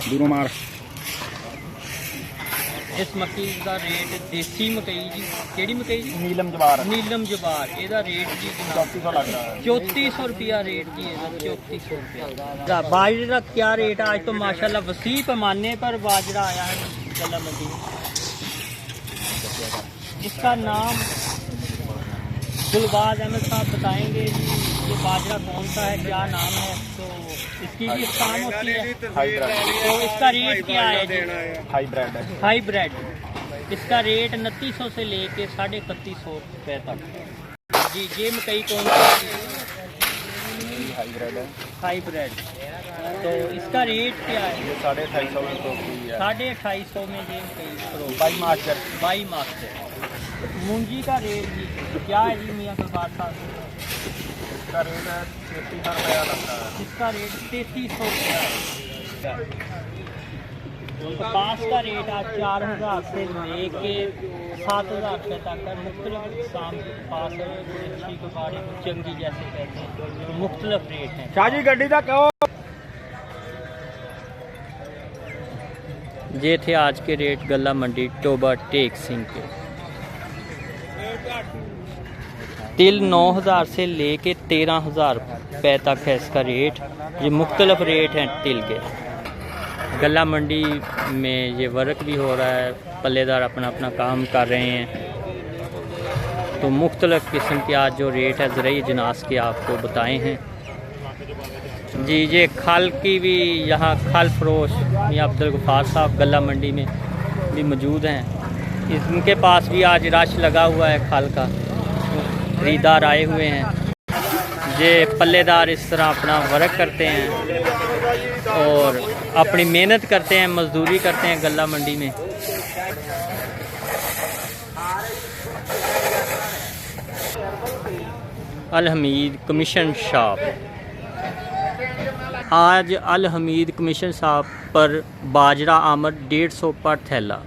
दूरों मार इस मकई का रेट देसी मकई जी केड़ी मकई जी नीलम जवार नीलम जवार एदा रेट जी 3400 लग रहा है 3400 रुपया रेट जी है 3400 रुपया। बाजरे का क्या रेट है आज तो माशाल्लाह वसी पैमाने पर बाजरा आया है गला मंडी में। इसका नाम गुलबाज अहमद साहब बताएंगे ये बाजरा कौन सा है क्या नाम है तो इसकी भी काम होती है। तो इसका रेट क्या है जी हाईब्रिड है हाईब्रिड इसका रेट 2900 से लेके 3150 रुपये तक जी। ये मकई कौन सी है हाईब्रिड है हाईब्रिड तो इसका रेट क्या है ये 250 में ये मकई बाई मार्च 22 मार्च मूंगी का रेट जी क्या है जी मियाँ गुलबाज साहब इसका रेट है 3300 रुपया लगता है इसका रेट 3300 रुपया। कपास का रेट आज 4000 से लेके 7000 रुपये तक है। मुख्तलिफ शाम के कपास है अच्छी कबाड़ी चंगी जैसे कहते हैं तो मुख्तलिफ रेट हैं। शाहजी गड्डी का कहो। ये थे आज के रेट गला मंडी टोबा टेक सिंह के। तिल 9000 से लेके 13000 रुपये तक है इसका रेट। ये मुख्तलिफ रेट हैं तिल के। गला मंडी में ये वर्क भी हो रहा है पल्लेदार अपना अपना काम कर रहे हैं तो मुख्तलिफ किस्म के आज जो रेट है ज़रूरी जिनास के आपको बताए हैं जी। ये खल की भी यहाँ खल फरोश मियाँ अब्दुल गफ्फार साहब गला मंडी में भी मौजूद हैं। इनके पास भी आज रश लगा हुआ है खल का खरीदार आए हुए हैं। ये पल्लेदार इस तरह अपना वर्क करते हैं और अपनी मेहनत करते हैं मजदूरी करते हैं गला मंडी में। अल हमीद कमीशन शॉप आज अल हमीद कमीशन शॉप पर बाजरा आमद 150 पर थैला